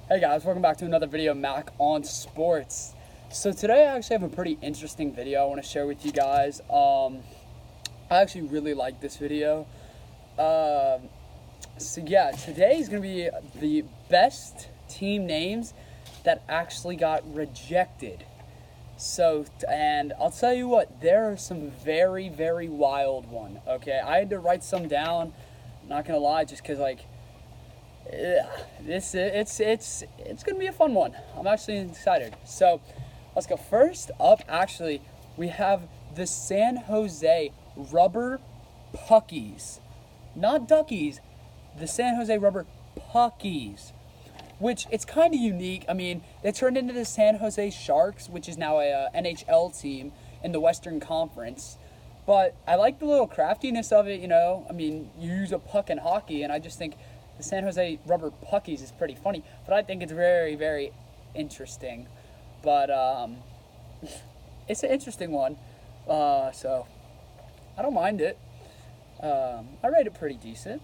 Hey guys, welcome back to another video of Mac on Sports. So today I actually have a pretty interesting video I want to share with you guys. I actually really like this video. So yeah, today is going to be the best team names that actually got rejected. So, and I'll tell you what, there are some very, very wild one, okay? I had to write some down, not going to lie, just because like, it's gonna be a fun one. I'm actually excited. So let's go. First up, actually, we have the San Jose Rubber Puckies, not Duckies. The San Jose Rubber Puckies, which it's kind of unique. I mean, they turned into the San Jose Sharks, which is now a NHL team in the Western Conference. But I like the little craftiness of it. You know, I mean, you use a puck in hockey, and I just think the San Jose Rubber Puckies is pretty funny, but I think it's very, very interesting. But it's an interesting one, so I don't mind it. I rate it pretty decent.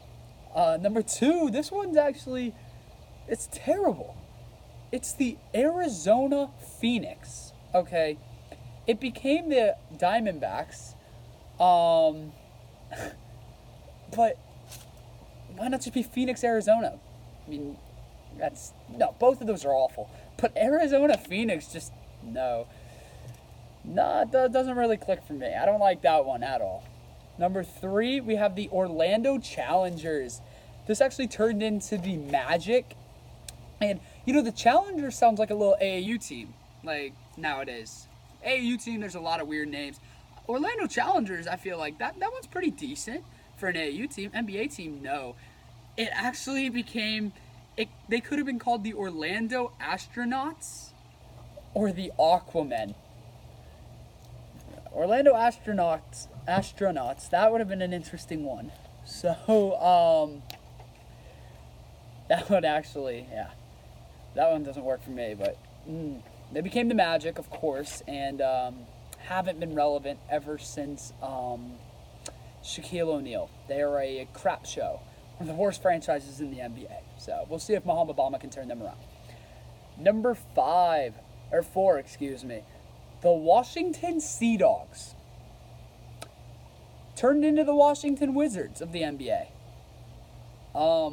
Number two, this one's actually, it's terrible. It's the Arizona Phoenix, okay? It became the Diamondbacks, but why not just be Phoenix, Arizona? I mean, no, both of those are awful. But Arizona, Phoenix, just, no. Nah, that doesn't really click for me. I don't like that one at all. Number three, we have the Orlando Challengers. This actually turned into the Magic. And, you know, the Challengers sounds like a little AAU team, like, nowadays. AAU team, there's a lot of weird names. Orlando Challengers, I feel like that one's pretty decent. For an AAU team, NBA team, no. It actually became, they could have been called the Orlando Astronauts or the Aquamen. Orlando Astronauts, that would have been an interesting one. So, that would actually, yeah, that one doesn't work for me, but they became the Magic, of course, and haven't been relevant ever since Shaquille O'Neal. They are a crap show. One of the worst franchises in the NBA. So we'll see if Muhammad Obama can turn them around. Number four, excuse me. The Washington Sea Dogs. Turned into the Washington Wizards of the NBA. A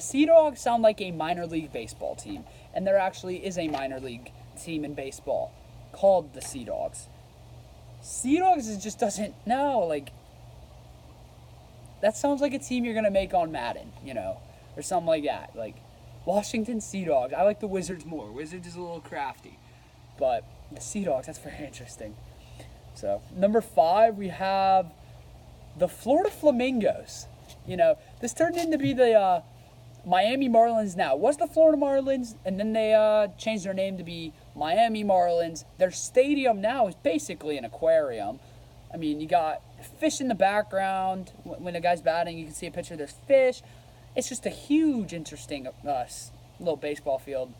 Sea Dogs sound like a minor league baseball team. And there actually is a minor league team in baseball called the Sea Dogs. Sea Dogs just doesn't, no, like, that sounds like a team you're going to make on Madden, you know, or something like that. Like, Washington Sea Dogs. I like the Wizards more. Wizards is a little crafty. But the Sea Dogs, that's very interesting. So, number five, we have the Florida Flamingos. You know, this turned into be the Miami Marlins now. It was the Florida Marlins, and then they changed their name to be Miami Marlins. Their stadium now is basically an aquarium. I mean, you got fish in the background. When the guy's batting, you can see a picture. There's fish. It's just a huge, interesting little baseball field.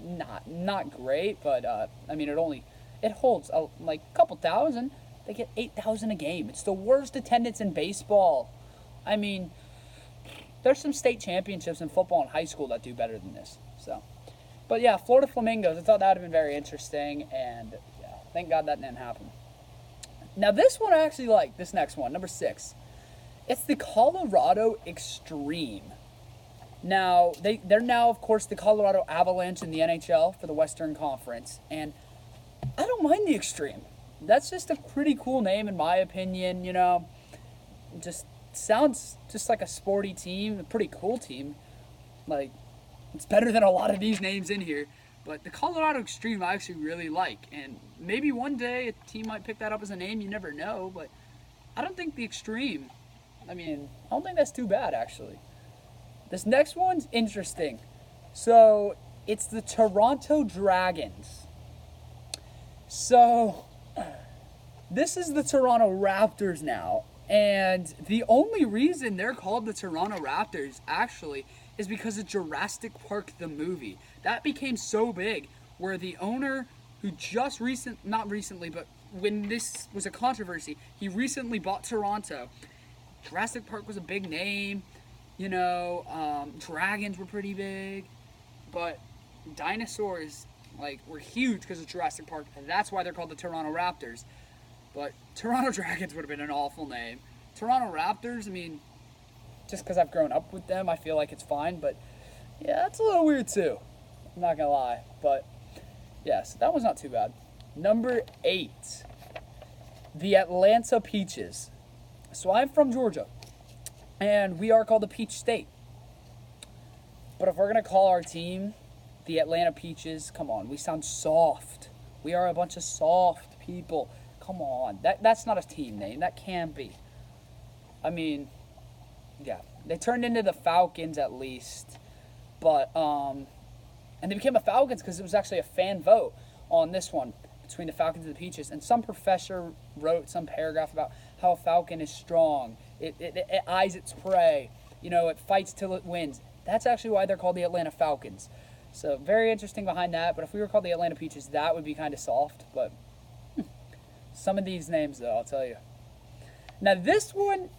Not great, but I mean, it holds like a couple thousand. They get 8,000 a game. It's the worst attendance in baseball. I mean, there's some state championships in football in high school that do better than this. So, but yeah, Florida Flamingos. I thought that would have been very interesting, and yeah, thank God that didn't happen. Now this one I actually like. This next one, number six. It's the Colorado Extreme. Now they're now, of course, the Colorado Avalanche in the NHL for the Western Conference, and I don't mind the Extreme. That's just a pretty cool name in my opinion. You know, just sounds just like a sporty team, a pretty cool team. Like, it's better than a lot of these names in here. But the Colorado Extreme I actually really like. And maybe one day a team might pick that up as a name. You never know. But I don't think the Extreme, I don't think that's too bad, actually. This next one's interesting. So, it's the Toronto Dragons. So, this is the Toronto Raptors now. And the only reason they're called the Toronto Raptors, actually, is because of Jurassic Park, the movie. That became so big, where the owner, who not recently, but when this was a controversy, he recently bought Toronto. Jurassic Park was a big name. Dragons were pretty big, but dinosaurs were huge because of Jurassic Park, and that's why they're called the Toronto Raptors. But Toronto Dragons would have been an awful name. Toronto Raptors, I mean, just because I've grown up with them, I feel like it's fine, but yeah, that's a little weird too. I'm not gonna lie, but yeah, so that was not too bad. Number 8, the Atlanta Peaches. So I'm from Georgia, and we are called the Peach State. But if we're gonna call our team the Atlanta Peaches, come on, we sound soft. We are a bunch of soft people. Come on, that's not a team name. That can't be. I mean, yeah, they turned into the Falcons at least, but and they became the Falcons because it was actually a fan vote on this one between the Falcons and the Peaches, and some professor wrote some paragraph about how a falcon is strong. It eyes its prey. It fights till it wins. That's actually why they're called the Atlanta Falcons. So very interesting behind that. But if we were called the Atlanta Peaches, that would be kind of soft. But some of these names, though, I'll tell you. Now this one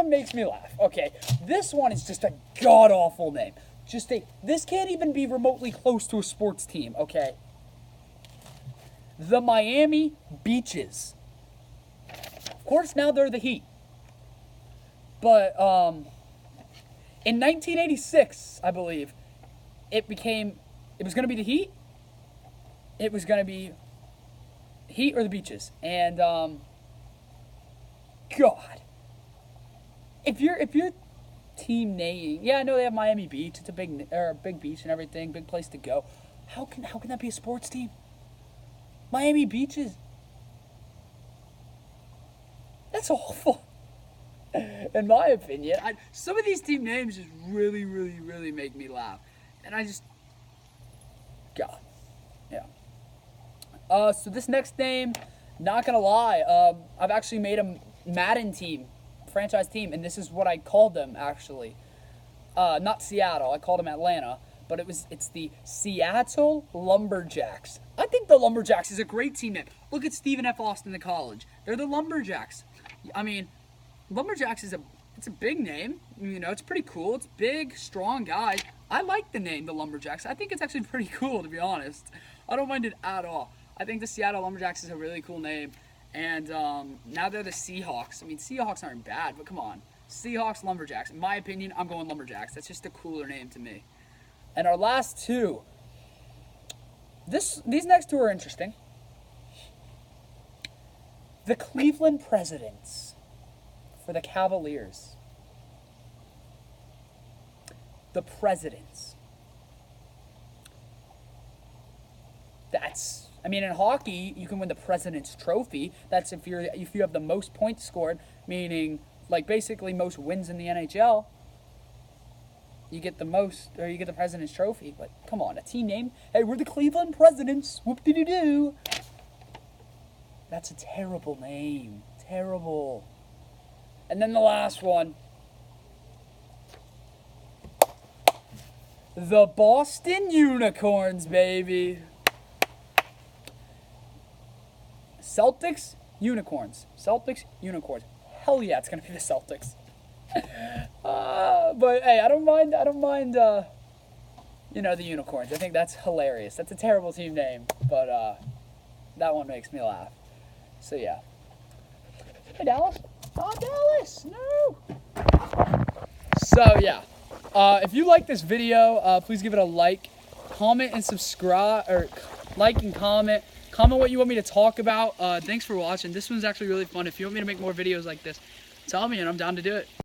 makes me laugh. Okay, this one is just a god awful name. This can't even be remotely close to a sports team. Okay. The Miami Beaches. Of course, now they're the Heat. But in 1986, I believe, it was going to be the Heat. It was going to be Heat or the Beaches. And God, if your team name, yeah, I know they have Miami Beach. It's a big beach and everything, big place to go. How can that be a sports team? Miami Beaches. That's awful. In my opinion, some of these team names just really, really, really make me laugh. And God, yeah. So this next name, not gonna lie, I've actually made a Madden team, franchise team, and this is what I called them actually. Not Seattle, I called them Atlanta, but it's the Seattle Lumberjacks. I think the Lumberjacks is a great team name. Look at Stephen F. Austin, the college. They're the Lumberjacks. I mean, Lumberjacks it's a big name. It's pretty cool. It's big, strong guys. I like the name, the Lumberjacks. I think it's actually pretty cool, to be honest. I don't mind it at all. I think the Seattle Lumberjacks is a really cool name. And now they're the Seahawks. I mean, Seahawks aren't bad, but come on. Seahawks, Lumberjacks. In my opinion, I'm going Lumberjacks. That's just a cooler name to me. And our last two. These next two are interesting. The Cleveland Presidents for the Cavaliers. The Presidents. In hockey, you can win the President's Trophy. That's if you have the most points scored, meaning basically most wins in the NHL. You get the President's Trophy. But come on, a team name. Hey, we're the Cleveland Presidents. Whoop-de-doo-doo. That's a terrible name. Terrible. And then the last one. The Boston Unicorns, baby. Celtics, Unicorns. Celtics, Unicorns. Hell yeah, it's going to be the Celtics. But hey, I don't mind, the Unicorns. I think that's hilarious. That's a terrible team name, but that one makes me laugh. So yeah. Hey, Dallas. Oh, Dallas, no. So yeah, if you like this video, please give it a like, comment, and subscribe, or like and comment. Comment what you want me to talk about. Thanks for watching. This one's actually really fun. If you want me to make more videos like this, tell me and I'm down to do it.